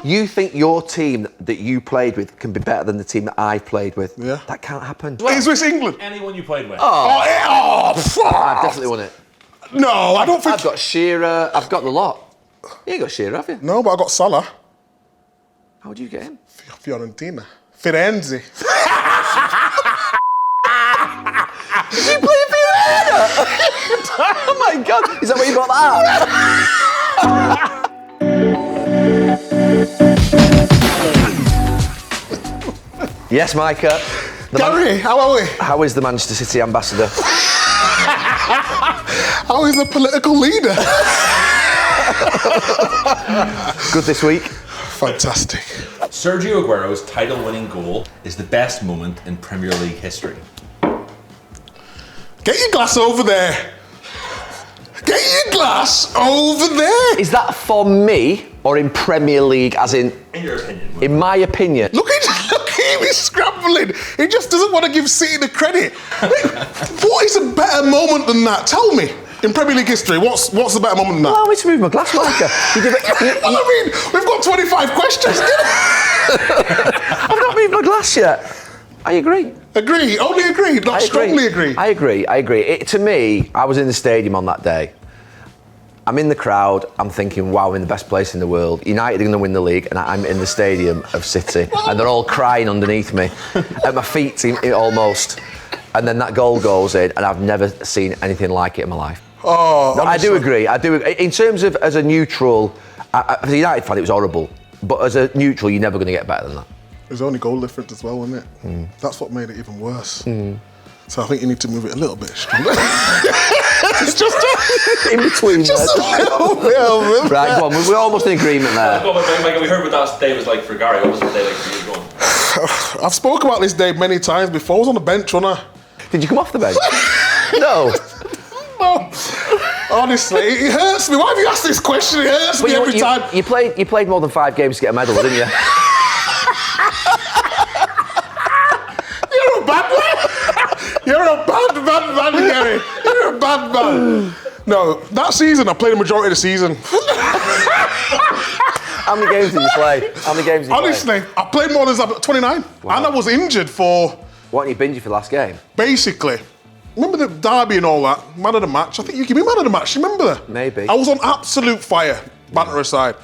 You think your team that you played with can be better than the team that I've played with? Yeah. That can't happen. Is this England? Anyone you played with. I've definitely won it. No, I don't think... I've got Shearer, I've got the lot. You ain't got Shearer, have you? No, but I got Salah. How would you get him? Fiorentina. Firenze. Did you play Fiorentina? Oh my God, is that where you got that? Yes, Micah. Gary, how are we? How is the Manchester City ambassador? How is the political leader? Good this week? Fantastic. Sergio Aguero's title-winning goal is the best moment in Premier League history. Get your glass over there. Get your glass over there. Is that for me or in Premier League, as in your opinion? In my opinion. Look at him, he's scrambling. He just doesn't want to give City the credit. What is a better moment than that? Tell me. In Premier League history, what's a better moment than that? Allow me to move my glass, Micah. Well, I mean, we've got 25 questions. I've not moved my glass yet. I agree. Agree? Only agree, not strongly agree. I agree. To me, I was in the stadium on that day. I'm in the crowd, I'm thinking, wow, I'm in the best place in the world. United are going to win the league, and I'm in the stadium of City, and they're all crying underneath me, at my feet almost. And then that goal goes in, and I've never seen anything like it in my life. Oh, no, I do agree. In terms of as a neutral, as a United fan, it was horrible. But as a neutral, you're never going to get better than that. It was only goal difference as well, wasn't it? That's what made it even worse. So I think you need to move it a little bit stronger. It's just in between. Just a little bit. Right, go on. We're almost in agreement there. Micah, we heard what that day was like for Gary. What was the day like for you going? I've spoke about this day many times before. I was on the bench, wasn't I? Did you come off the bench? No. No. Honestly, it hurts me. Why have you asked this question? It hurts me every time. You played more than 5 games to get a medal, didn't you? You're a bad man. You're a bad man, Gary. You're a bad man. No, that season I played the majority of the season. How many games did you play? Honestly, I played more than 29. Wow. And I was injured for... What, you binged for the last game? Basically. Remember the derby and all that? Man of the match. I think you give me man of the match. Remember that? Maybe. I was on absolute fire, banter aside.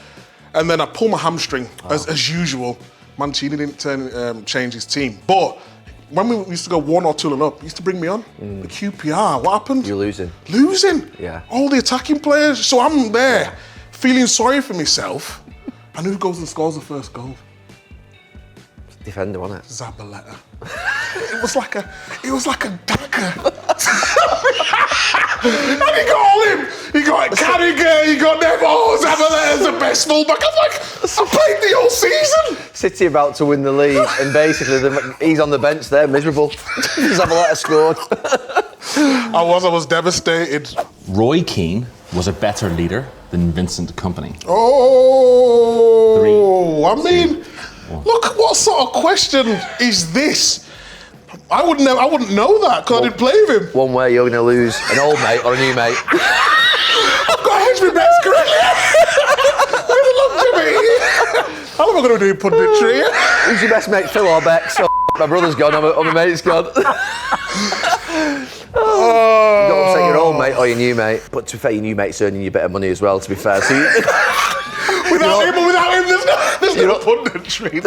And then I pulled my hamstring, as usual. Mancini didn't change his team. But when we used to go 1 or 2 up, he used to bring me on. The QPR, what happened? You're losing. Losing? Yeah. All the attacking players. So I'm there, feeling sorry for myself. And who goes and scores the first goal? Defender, wasn't it? Zabaleta. It was like a dagger. And he got all him. He got Carragher, he got Neville, Zabaleta's the best fullback. I'm like, I played the whole season. City about to win the league, and basically he's on the bench there, miserable. Zabaleta scored. I was devastated. Roy Keane was a better leader than Vincent Kompany. Oh, I mean, look, what sort of question is this? I wouldn't know that because I didn't play with him. One way you're going to lose an old mate or a new mate. I've got to hedge my bets correctly. Look to me. How am I going to do punditry? Who's your best mate, Phil or Bex? Oh, my brother's gone, or my mate's gone. You don't upset your old mate or your new mate. But to be fair, your new mate's earning you a bit of money as well, to be fair. So without him, there's no punditry.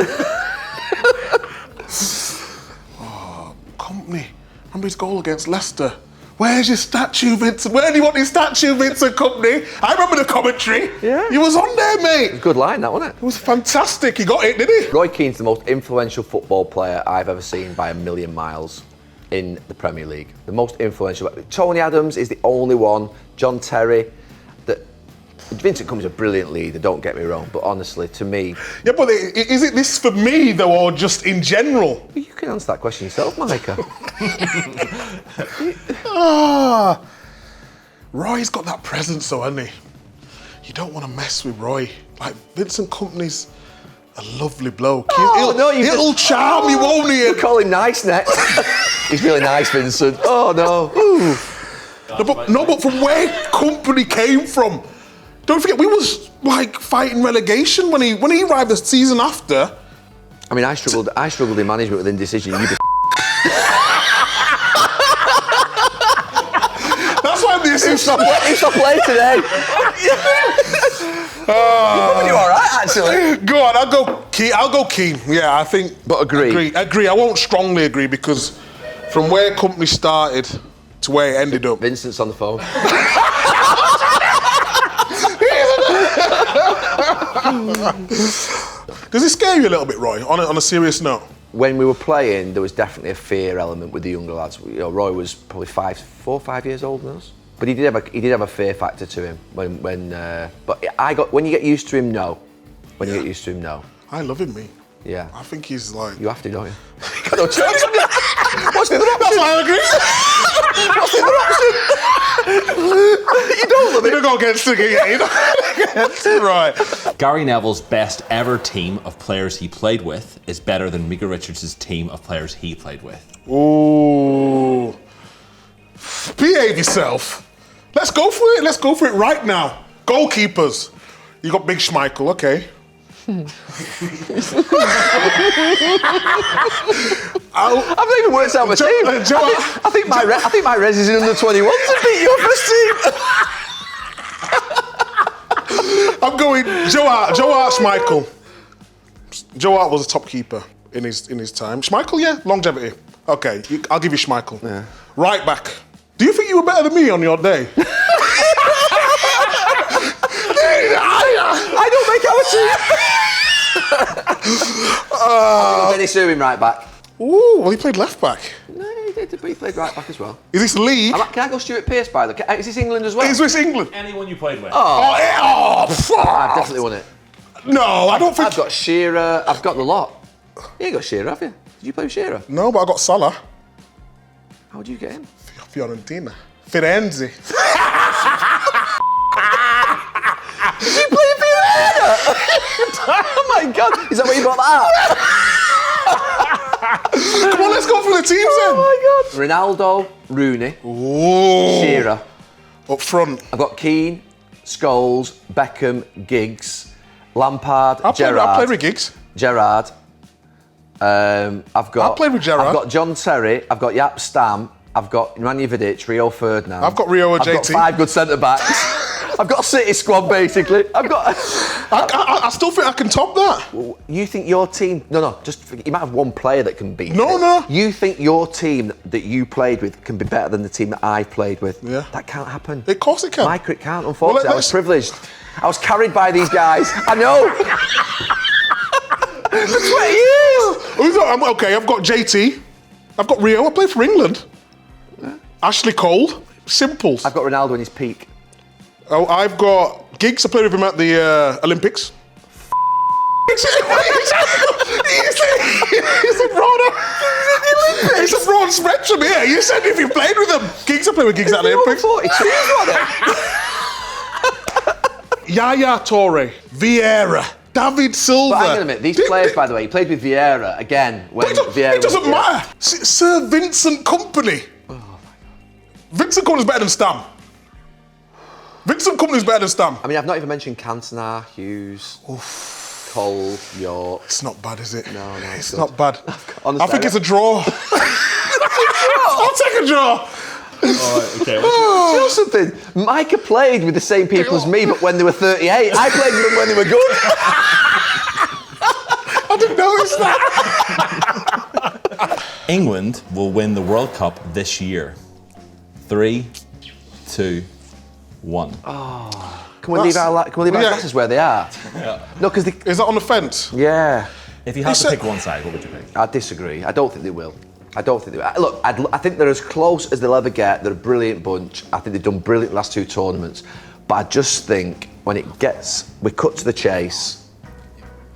Kompany. Remember his goal against Leicester? Where's your statue, Vincent? Where do you want your statue, Vincent Kompany? I remember the commentary. Yeah. He was on there, mate. Good line, that, wasn't it? It was fantastic. He got it, didn't he? Roy Keane's the most influential football player I've ever seen by a million miles in the Premier League. The most influential. Tony Adams is the only one. John Terry. Vincent Kompany's a brilliant leader, don't get me wrong, but honestly, to me... Yeah, but is it this for me, though, or just in general? You can answer that question yourself, Micah. Roy's got that presence, though, hasn't he? You don't want to mess with Roy. Like, Vincent Kompany's a lovely bloke. He'll charm you, won't he? You call him nice next. He's really nice, Vincent. Oh, no. No, but from where Kompany came from, Don't forget, we was like fighting relegation when he arrived the season after. I mean, I struggled in management with indecision. You just That's why the assistant. It's not play today. You're all right, actually. Go on, I'll go Keane. Yeah, I think. But agree. Agree. I won't strongly agree because from where company started to where it ended up. Vincent's on the phone. Does it scare you a little bit, Roy? On a serious note. When we were playing, there was definitely a fear element with the younger lads. You know, Roy was probably 4 or 5 years older than us, but he did have a fear factor to him. When you get used to him, no. When you get used to him, no. I love him, me. Yeah. I think he's like. You have to, don't you? Got no choice. What's the other option? That's why I agree. What's the other option? You don't love You it. don't go against it, yeah. You don't go against it, right? Gary Neville's best ever team of players he played with is better than Micah Richards' team of players he played with. Ooh. Behave yourself. Let's go for it. Let's go for it right now. Goalkeepers. You got Big Schmeichel, okay. I've not even worked out my team. I think my res is in under 21 to beat your first team. I'm going Joe Hart, Schmeichel. Joe Hart was a top keeper in his time. Schmeichel, yeah, longevity. Okay, I'll give you Schmeichel. Yeah. Right back. Do you think you were better than me on your day? I don't make our team. Dennis Irwin right back. Ooh, well, he played left back. No, he did, but he played right back as well. Is this league? Can I go Stuart Pearce by the way? Is this England as well? Is this England? Anyone you played with? I've definitely won it. No, I don't think. I've got Shearer. I've got the lot. You ain't got Shearer, have you? Did you play with Shearer? No, but I got Salah. How would you get him? Fiorentina. Firenze. Did you play Fiorentina? Oh my God! Is that where you got that? Come on, let's go through the teams then. Oh my God! Ronaldo, Rooney, Ooh. Shearer. Up front. I've got Keane, Scholes, Beckham, Giggs, Lampard, Gerrard. I played with Giggs. Gerrard. I played with Gerrard. I've got John Terry. I've got Jaap Stam. I've got Nemanja Vidic, Rio Ferdinand. I've got Rio or JT. I've got 5 good centre backs. I've got a City squad basically. I still think I can top that. You think your team? No. You might have one player that can beat. No. You think your team that you played with can be better than the team that I played with? Yeah. That can't happen. Of course it can. Micah, it can't. Unfortunately, Well, I was privileged. I was carried by these guys. I know. For 20 years. Okay, I've got JT. I've got Rio. I played for England. Ashley Cole. Simples. I've got Ronaldo in his peak. Oh, I've got Giggs. I played with him at the Olympics. It's a broad spectrum here. You said if you played with them. Giggs, I played with Giggs at the Olympics. 42, Yaya Toure, Vieira, David Silva. But hang on a minute, these players, by the way, he played with Vieira again. When Vieira it doesn't matter. Sir Vincent Kompany. Oh my God. Vincent Kompany's better than Stam. Vincent Kompany's better than Stam. I mean, I've not even mentioned Cantona, Hughes, Cole, York. It's not bad, is it? No, it's good. not bad. Honestly, I think it's a draw. I'll take a draw. Alright, okay. Do you know something? Micah played with the same people as me, but when they were 38. I played with them when they were good. I didn't notice that. England will win the World Cup this year. 3, 2, 1. Can we leave our glasses where they are? Yeah. No, because Is that on the fence? yeah. If you had to pick one side, what would you pick? I disagree. I don't think they will. Look, I think they're as close as they'll ever get. They're a brilliant bunch. I think they've done brilliant last 2 tournaments. But I just think when we cut to the chase.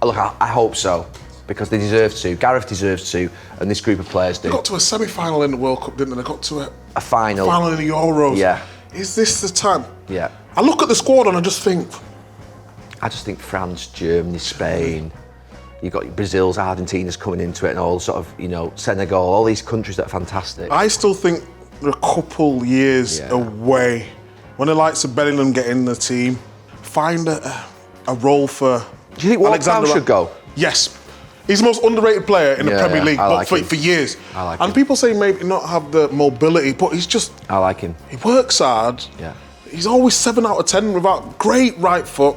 Look, I hope so. Because they deserve to. Gareth deserves to. And this group of players do. They got to a semi-final in the World Cup, didn't they? They got to a final. Final in the Euros. Yeah. Is this the time? Yeah. I look at the squad and I just think France, Germany, Spain. You've got Brazil's, Argentina's coming into it and all sort of, Senegal, all these countries that are fantastic. I still think they're a couple years away. When the likes of Bellingham get in the team, find a role for. Do you think Alexander should go? Yes. He's the most underrated player in the Premier League for years. I like him. him. People say maybe not have the mobility, but he's just. I like him. He works hard. Yeah. He's always 7 out of 10 without great right foot.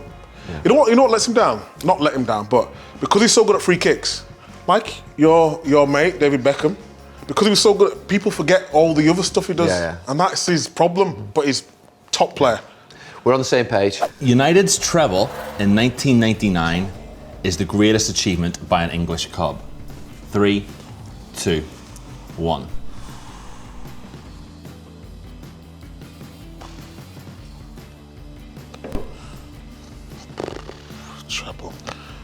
Yeah. You know what lets him down? Not let him down, but because he's so good at free kicks. Mike, your mate, David Beckham, because he was so good, people forget all the other stuff he does. And that's his problem, but he's top player. We're on the same page. United's treble in 1999 is the greatest achievement by an English club. 3, 2, 1. Treble.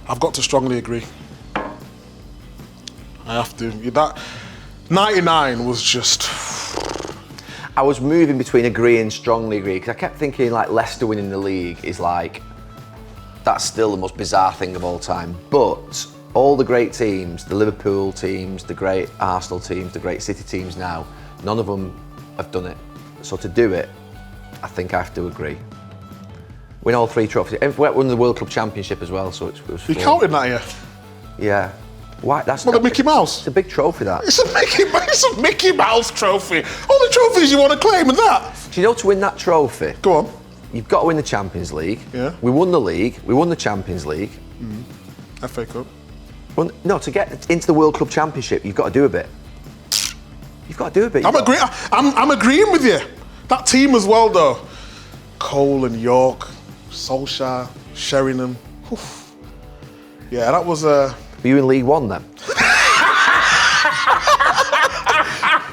I've got to strongly agree. I have to. That 99 was just. I was moving between agree and strongly agree because I kept thinking like Leicester winning the league is like, that's still the most bizarre thing of all time. But all the great teams, the Liverpool teams, the great Arsenal teams, the great City teams now, none of them have done it. So to do it, I think I have to agree. Win all 3 trophies. We won the World Club Championship as well, so it was You counted that, yeah? Yeah. Why? That's the Mickey Mouse. It's a big trophy, that. It's a Mickey Mouse trophy. All the trophies you want to claim and that. Do you know to win that trophy? Go on. You've got to win the Champions League. Yeah. We won the league. We won the Champions League. FA Cup. No, to get into the World Club Championship, you've got to do a bit. You've got to do a bit. I'm agreeing with you. That team as well, though. Cole and York, Solskjaer, Sheringham. Oof. Yeah, that was a. Were you in League One then?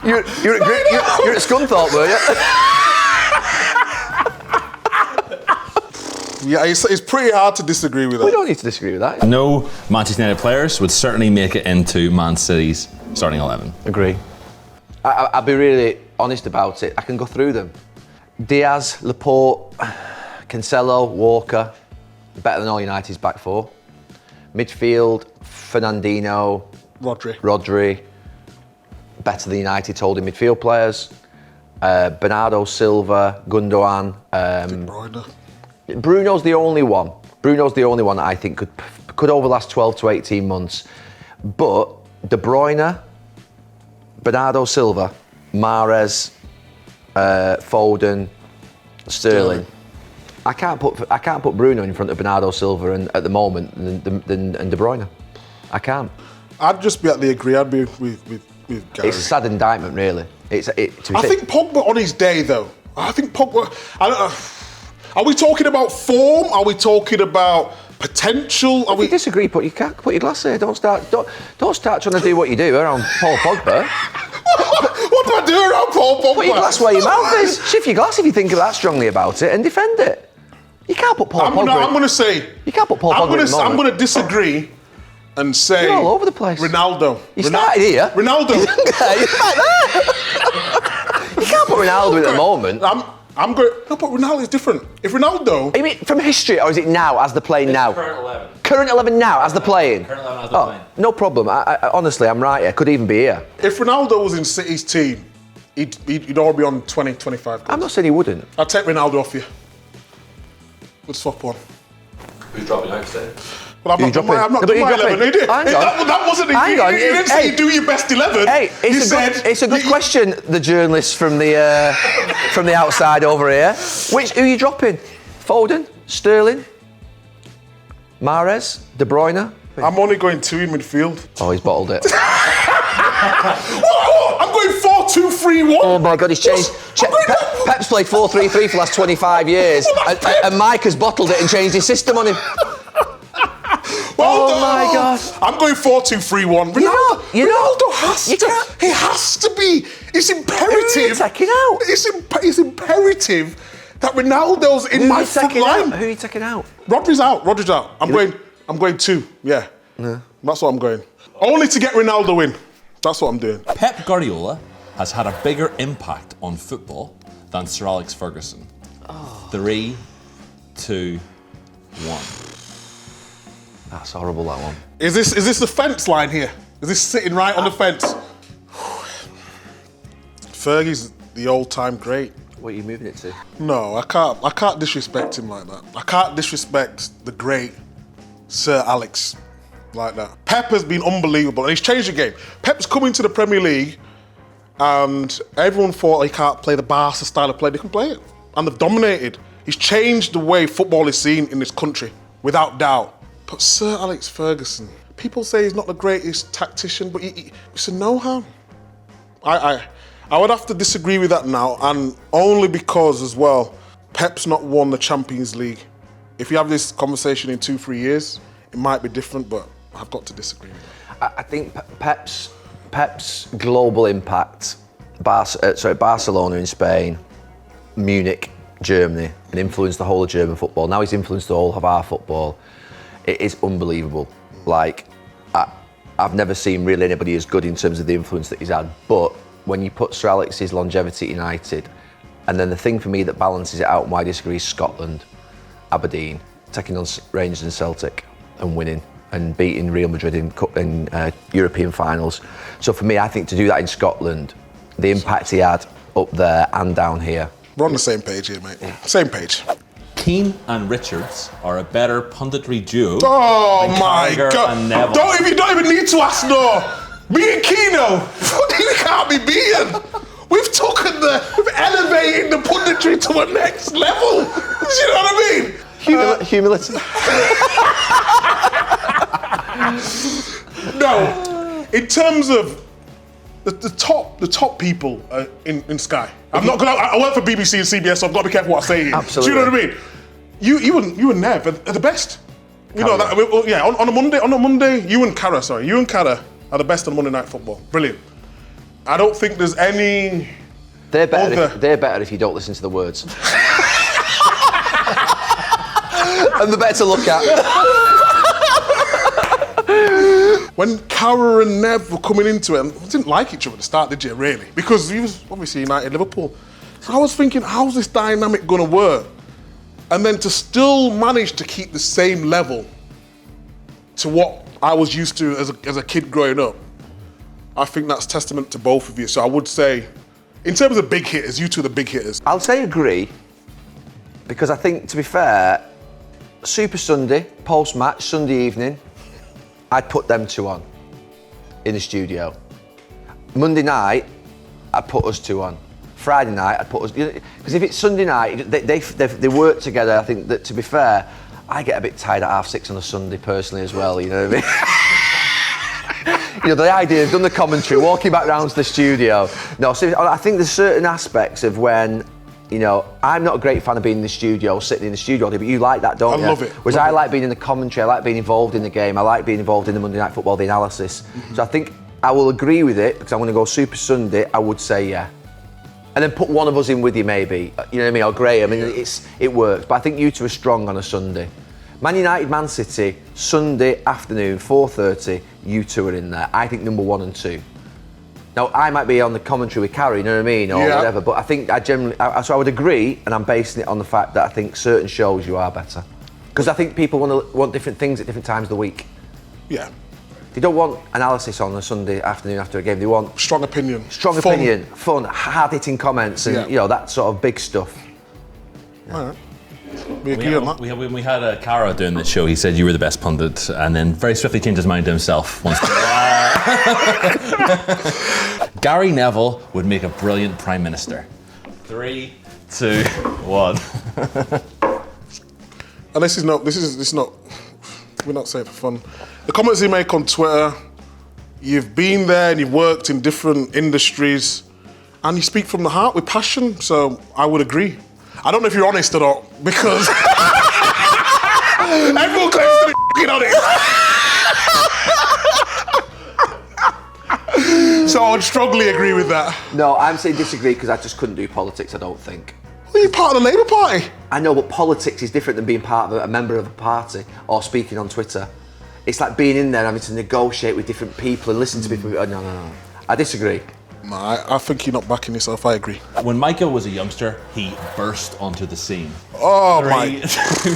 you're at Scunthorpe, were you? Yeah, it's pretty hard to disagree with that. We don't need to disagree with that. No Manchester United players would certainly make it into Man City's starting 11. Agree. I'll be really honest about it. I can go through them. Diaz, Laporte, Cancelo, Walker, better than all United's back 4. Midfield, Fernandinho, Rodri, better than United's holding midfield players. Bernardo Silva, Gundogan. Bruno's the only one. Bruno's the only one that I think could over the last 12 to 18 months. But De Bruyne, Bernardo Silva, Mahrez, Foden, Sterling. I can't put Bruno in front of Bernardo Silva at the moment and De Bruyne. I can't. I'd just be at the agree. I'd be with Gary. It's a sad indictment, really. I think Pogba on his day, though. I think Pogba. I don't know. Are we talking about form? Are we talking about potential? If you disagree, you can't put your glass here. Don't start trying to do what you do around Paul Pogba. What do I do around Paul Pogba? Put your glass where your mouth is. Shift your glass if you think that strongly about it and defend it. You can't put Paul Pogba. I'm going to say. You can't put Paul Pogba in the moment. I'm going to disagree and say. You're all over the place. Ronaldo. You started here. Ronaldo. You're like that. You can't put Ronaldo in at the moment. I'm going. No, but Ronaldo is different. If Ronaldo. You mean from history, or is it now as they're playing now? Current 11. Current 11 now as they're playing. Current 11 as they're playing. No problem. I honestly, I'm right here. Could even be here. If Ronaldo was in City's team, he'd already be on 20, 25 goals. I'm not saying he wouldn't. I'll take Ronaldo off you. We'll swap one. Who's dropping out today? Well, I'm not doing my 11. That wasn't. Hang on. You didn't say do your best 11. Hey, it's a good question. The journalist from the outside over here. Who are you dropping? Foden, Sterling, Mahrez, De Bruyne. I'm only going 2 in midfield. Oh, he's bottled it. I'm going 4-2-3-1. Oh my God, he's changed. Pep's played 4-3-3 for the last 25 years, and Mike has bottled it and changed his system on him. Oh my God! I'm going 4-2-3-1. Ronaldo has to be. It's imperative. Who are you taking out? It's imperative that Ronaldo's in my front line. Who are you taking out? Rodri's out. I'm going 2. Yeah. That's what I'm going. Only to get Ronaldo in. That's what I'm doing. Pep Guardiola has had a bigger impact on football than Sir Alex Ferguson. 3, 2, 1. That's horrible, that one. Is this the fence line here? Is this sitting right on the fence? Fergie's the all-time great. What are you moving it to? No, I can't disrespect him like that. I can't disrespect the great Sir Alex like that. Pep has been unbelievable, and he's changed the game. Pep's come into the Premier League, and everyone thought he can't play the Barca style of play. They can play it, and they've dominated. He's changed the way football is seen in this country, without doubt. But Sir Alex Ferguson, people say he's not the greatest tactician, but it's a know-how. I would have to disagree with that now, and only because as well, Pep's not won the Champions League. If you have this conversation in 2-3 years, it might be different, but I've got to disagree with that. I think Pep's global impact, Barcelona in Spain, Munich, Germany, and influenced the whole of German football. Now he's influenced the whole of our football. It is unbelievable. Like, I've never seen really anybody as good in terms of the influence that he's had, but when you put Sir Alex's longevity at United, and then the thing for me that balances it out and why I disagree is Scotland, Aberdeen, taking on Rangers and Celtic and winning and beating Real Madrid in European finals. So for me, I think to do that in Scotland, the impact he had up there and down here. We're on the same page here, mate. Same page. Keane and Richards are a better punditry duo Oh than my Carragher God! and Neville. You don't even need to ask, no. Me and Keno, you can't be beaten. We've elevated the punditry to a next level. Do you know what I mean? Humility. No, in terms of the top people in Sky. I work for BBC and CBS, so I've got to be careful what I say here. Absolutely. Do you know what I mean? You and Nev are the best. You know that. Yeah, on a Monday, you and Cara are the best on Monday Night Football. Brilliant. I don't think there's any. They're better if you don't listen to the words. And they're better to look at. When Carragher and Nev were coming into it, and we didn't like each other at the start, did you, really? Because he was obviously United, Liverpool. So I was thinking, how's this dynamic going to work? And then to still manage to keep the same level to what I was used to as a kid growing up, I think that's testament to both of you. So I would say, in terms of big hitters, you two are the big hitters. I'll say agree, because I think, to be fair, Super Sunday, post-match, Sunday evening, I'd put them two on in the studio. Monday night, I'd put us two on. Friday night, I'd put us, because if it's Sunday night, they work together. I think that, to be fair, I get a bit tired at 6:30 on a Sunday personally as well, you know what I mean? You know, the idea of doing the commentary, walking back round to the studio. No, seriously, I think there's certain aspects of when, you know, I'm not a great fan of being in the studio, sitting in the studio, but you like that, don't you? I love it. Whereas I like being in the commentary, I like being involved in the game, I like being involved in the Monday Night Football, the analysis. Mm-hmm. So I think I will agree with it, because I'm going to go Super Sunday, I would say yeah. And then put one of us in with you maybe, you know what I mean, or Graham, it works. But I think you two are strong on a Sunday. Man United, Man City, Sunday afternoon, 4:30, you two are in there. I think number 1 and 2. Now, I might be on the commentary with Carrie, you know what I mean, or whatever, but I think so I would agree, and I'm basing it on the fact that I think certain shows you are better. Because I think people want different things at different times of the week. Yeah. They don't want analysis on a Sunday afternoon after a game, they want strong opinion, fun, hard-hitting comments, and you know, that sort of big stuff. Yeah. All right. We agree on that. When we had Cara doing this show, he said you were the best pundit, and then very swiftly changed his mind to himself. Gary Neville would make a brilliant Prime Minister. 3, 2, 1. And this is not. We're not saying it for fun. The comments you make on Twitter, you've been there and you've worked in different industries, and you speak from the heart with passion. So I would agree. I don't know if you're honest or not, because everyone claims to be honest. So I would strongly agree with that. No, I'm saying disagree because I just couldn't do politics, I don't think. Well, you're part of the Labour Party. I know, but politics is different than being part of a member of a party or speaking on Twitter. It's like being in there and having to negotiate with different people and listen to people. No. I disagree. No, I think you're not backing yourself. I agree. When Micah was a youngster, he burst onto the scene. Oh 3, my! 2,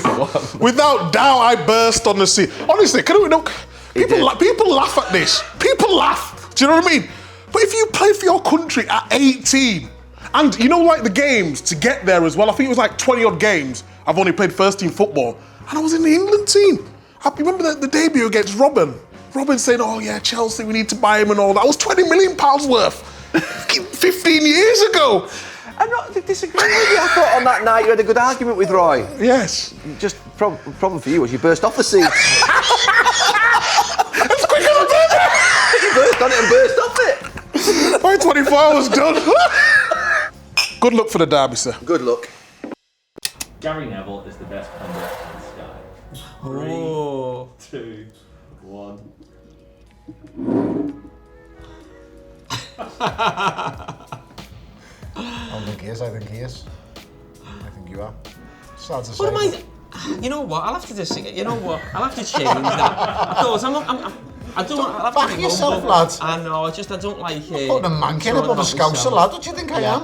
1. Without doubt, I burst on the scene. Honestly, people laugh at this. People laugh. Do you know what I mean? But if you play for your country at 18 And you know, like the games to get there as well. I think it was like 20 odd games. I've only played first team football, and I was in the England team. I remember the debut against Robin. Robin saying, "Oh yeah, Chelsea, we need to buy him and all that." That was £20 million worth 15 years ago. I'm not disagreeing with you. I thought on that night you had a good argument with Roy. Yes. Just problem for you was you burst off the seat. As quick as I did. You burst on it and burst off it. By 24 hours done. Good luck for the derby, sir. Good luck. Gary Neville is the best pundit on Sky. 3, 2, 1. I don't think he is. I think he is. I think you are. Sad to say. What am I? You know what? I'll have to just. You know what? I'll have to change that. Of course, I don't. I'll have to Back be yourself, humble. lad. I know. I don't like. Putting a mankin above a Scouser, lad. What do you think I am?